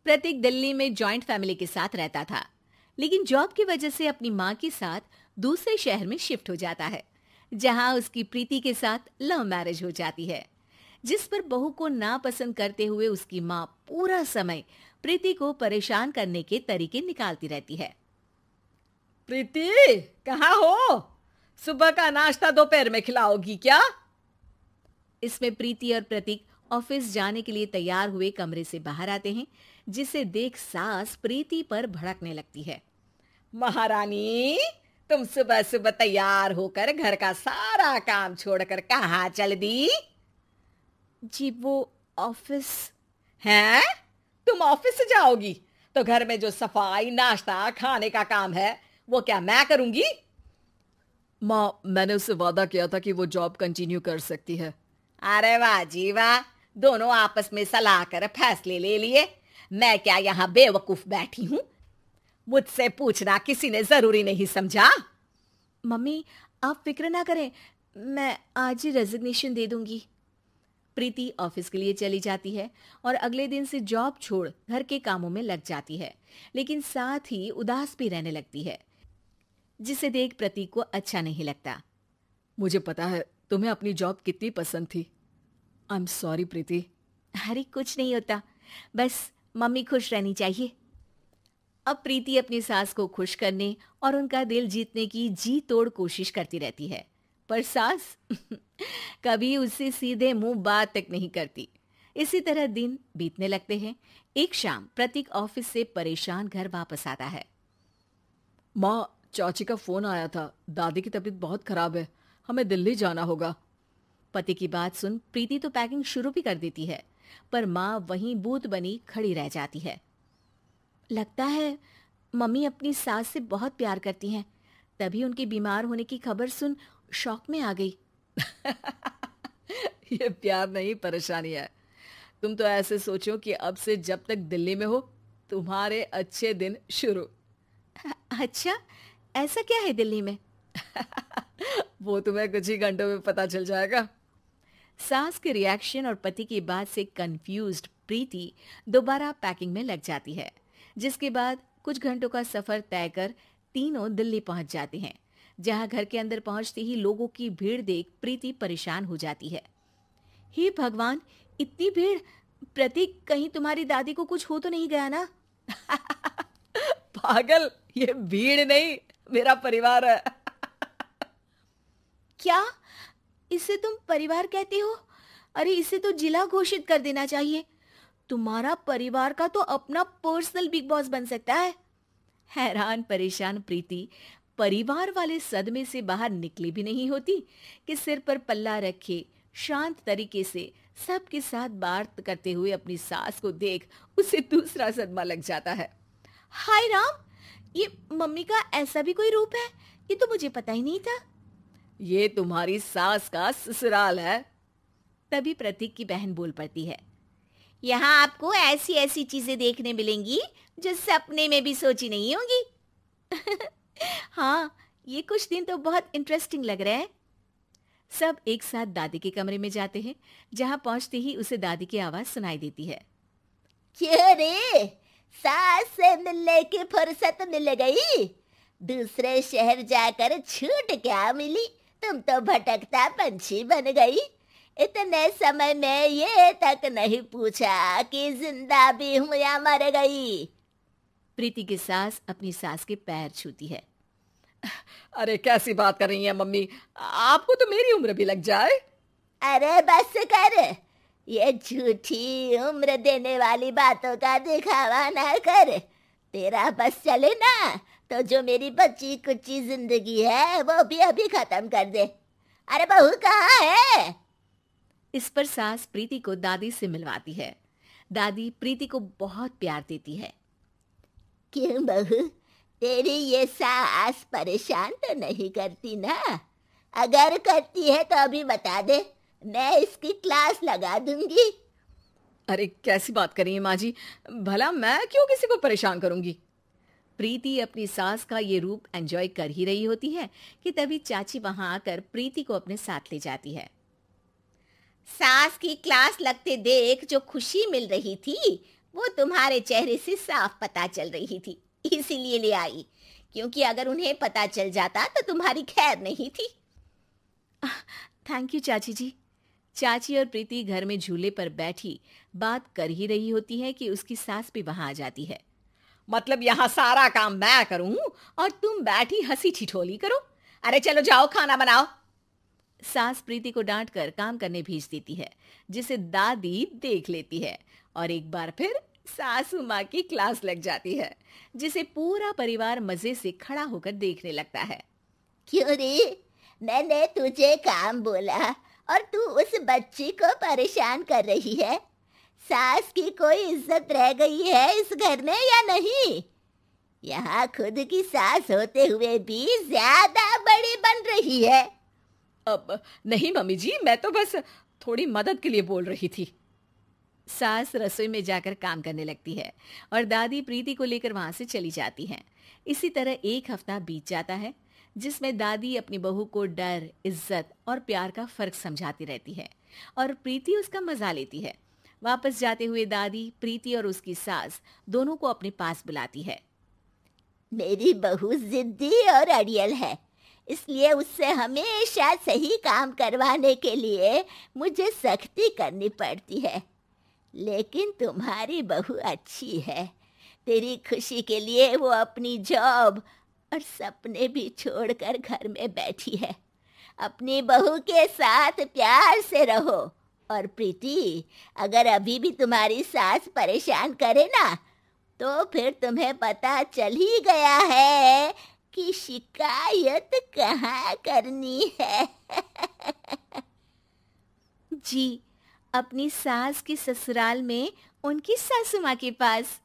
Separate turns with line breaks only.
प्रतीक दिल्ली में joint family के साथ रहता था, लेकिन जॉब की वजह से अपनी माँ के साथ दूसरे शहर में शिफ्ट हो जाता है, जहां उसकी प्रीति के साथ लव मैरिज हो जाती है, जिस पर बहू को नापसंद करते हुए उसकी माँ पूरा समय प्रीति को परेशान करने के तरीके निकालती रहती है।
प्रीति, कहाँ हो? सुबह का नाश्ता दोपहर में खिलाओगी क्या?
इसमें प्रीति और प्रतीक ऑफिस जाने के लिए तैयार हुए कमरे से बाहर आते हैं, जिसे देख सास प्रीति पर भड़कने लगती है।
महारानी, तुम सुबह सुबह तैयार होकर घर का सारा काम छोड़कर कहाँ चल दी?
जी वो ऑफिस।
हैं? तुम ऑफिस से जाओगी तो घर में जो सफाई, नाश्ता, खाने का काम है वो क्या मैं करूंगी?
माँ, मैंने उससे वादा किया था कि वो जॉब कंटिन्यू कर सकती है।
अरे वाह जी वाह, दोनों आपस में सलाह कर फैसले ले लिए। मैं क्या यहाँ बेवकूफ बैठी हूँ? मुझसे पूछना किसी ने जरूरी नहीं समझा?
मम्मी, आप फिक्र ना करें, मैं आज ही रेजिग्नेशन दे दूंगी। प्रीति ऑफिस के लिए चली जाती है और अगले दिन से जॉब छोड़ घर के कामों में लग जाती है, लेकिन साथ ही उदास भी रहने लगती है, जिसे देख प्रतीक को अच्छा नहीं लगता।
मुझे पता है तुम्हें अपनी जॉब कितनी पसंद थी। आई एम सॉरी प्रीति।
अरे कुछ नहीं होता, बस मम्मी खुश रहनी चाहिए। अब प्रीति अपनी सास को खुश करने और उनका दिल जीतने की जी तोड़ कोशिश करती रहती है, पर सास कभी उससे सीधे मुंह बात तक नहीं करती। इसी तरह दिन बीतने लगते हैं। एक शाम प्रतीक ऑफिस से परेशान घर वापस आता है।
माँ, चाची का फोन आया था, दादी की तबीयत बहुत खराब है, हमें दिल्ली जाना होगा।
पति की बात सुन प्रीति तो पैकिंग शुरू भी कर देती है, पर माँ वहीं बूत बनी खड़ी रह जाती है। लगता है मम्मी अपनी सास से बहुत प्यार करती हैं, तभी उनके बीमार होने की खबर सुन शॉक में आ गई।
ये प्यार नहीं, परेशानी है। तुम तो ऐसे सोचो कि अब से जब तक दिल्ली में हो तुम्हारे अच्छे दिन शुरू।
अच्छा, ऐसा क्या है दिल्ली में?
वो तुम्हें कुछ ही घंटों में पता चल जाएगा।
सास के रिएक्शन और पति की बात से कंफ्यूज्ड प्रीति दोबारा पैकिंग में लग जाती है, जिसके बाद कुछ घंटों का सफर तय कर तीनों दिल्ली पहुंच जाते हैं, जहां घर के अंदर पहुंचते ही लोगों की भीड़ देख प्रीति परेशान हो जाती है। हे भगवान, इतनी भीड़! प्रतीक, कहीं तुम्हारी दादी को कुछ हो तो नहीं गया ना?
पागल, ये भीड़ नहीं, मेरा परिवार है।
क्या? इसे तुम परिवार कहती हो? अरे इसे तो जिला घोषित कर देना चाहिए। तुम्हारा परिवार का तो अपना पर्सनल बिग बॉस बन सकता है। हैरान परेशान प्रीति परिवार वाले सदमे से बाहर निकली भी नहीं होती कि सिर पर पल्ला रखे शांत तरीके से सबके साथ बात करते हुए अपनी सास को देख उसे दूसरा सदमा लग जाता है। हाय राम, ये मम्मी का ऐसा भी कोई रूप है? ये तो मुझे पता ही नहीं था।
ये तुम्हारी सास का ससुराल है।
तभी प्रतीक की बहन बोल पड़ती है। यहाँ आपको ऐसी ऐसी चीजें देखने मिलेंगी जो सपने में भी सोची नहीं होंगी। हाँ, ये कुछ दिन तो बहुत इंटरेस्टिंग लग रहे हैं। सब एक साथ दादी के कमरे में जाते हैं, जहां पहुंचते ही उसे दादी की आवाज सुनाई देती है।
क्यों रे, सास से मिलने की फुर्सत मिल गई? दूसरे शहर जाकर छूट क्या मिली? तुम तो भटकता पंछी बन गई। इतने समय में ये तक नहीं पूछा कि जिंदा भी हूं या मर गई।
प्रीति की सास अपनी सास के पैर छूती है।
अरे कैसी बात कर रही है मम्मी, आपको तो मेरी उम्र भी लग जाए।
अरे बस कर, ये झूठी उम्र देने वाली बातों का दिखावा ना कर। तेरा बस चले ना तो जो मेरी बच्ची कुच्ची जिंदगी है वो भी अभी खत्म कर दे। अरे बहू कहाँ है?
इस पर सास प्रीति को दादी से मिलवाती है। दादी प्रीति को बहुत प्यार देती है।
क्यों बहू, तेरी ये सास परेशान तो नहीं करती ना? अगर करती है तो अभी बता दे, मैं इसकी क्लास लगा दूंगी।
अरे कैसी बात कर रही है माँ जी, भला मैं क्यों किसी को परेशान करूंगी?
प्रीति अपनी सास का ये रूप एंजॉय कर ही रही होती है कि तभी चाची वहां आकर प्रीति को अपने साथ ले जाती है।
सास की क्लास लगते देख जो खुशी मिल रही थी वो तुम्हारे चेहरे से साफ पता चल रही थी, इसीलिए ले आई, क्योंकि अगर उन्हें पता चल जाता तो तुम्हारी खैर नहीं थी।
थैंक यू चाची जी। चाची और प्रीति घर में झूले पर बैठी बात कर ही रही होती है कि उसकी सास भी वहां आ जाती है।
मतलब यहाँ सारा काम मैं करूं और तुम बैठी हंसी ठिठोली करो? अरे चलो जाओ, खाना बनाओ।
सास प्रीति को डांट कर काम करने भेज देती है, जिसे दादी देख लेती है और एक बार फिर सासू माँ की क्लास लग जाती है, जिसे पूरा परिवार मजे से खड़ा होकर देखने लगता है।
क्यों रे, मैंने तुझे काम बोला और तू उस बच्ची को परेशान कर रही है? सास की कोई इज्जत रह गई है इस घर में या नहीं? यहाँ खुद की सास होते हुए भी ज्यादा बड़ी बन रही है।
अब नहीं मम्मी जी, मैं तो बस थोड़ी मदद के लिए बोल रही थी।
सास रसोई में जाकर काम करने लगती है और दादी प्रीति को लेकर वहां से चली जाती हैं। इसी तरह एक हफ्ता बीत जाता है, जिसमें दादी अपनी बहू को डर, इज्जत और प्यार का फर्क समझाती रहती है और प्रीति उसका मजा लेती है। वापस जाते हुए दादी प्रीति और उसकी सास दोनों को अपने पास बुलाती है।
मेरी बहू जिद्दी और अड़ियल है, इसलिए उससे हमेशा सही काम करवाने के लिए मुझे सख्ती करनी पड़ती है। लेकिन तुम्हारी बहू अच्छी है, तेरी खुशी के लिए वो अपनी जॉब और सपने भी छोड़कर घर में बैठी है। अपनी बहू के साथ प्यार से रहो। और प्रीति, अगर अभी भी तुम्हारी सास परेशान करे ना, तो फिर तुम्हें पता चल ही गया है कि शिकायत कहाँ करनी है।
जी, अपनी सास की ससुराल में उनकी सासू माँ के पास।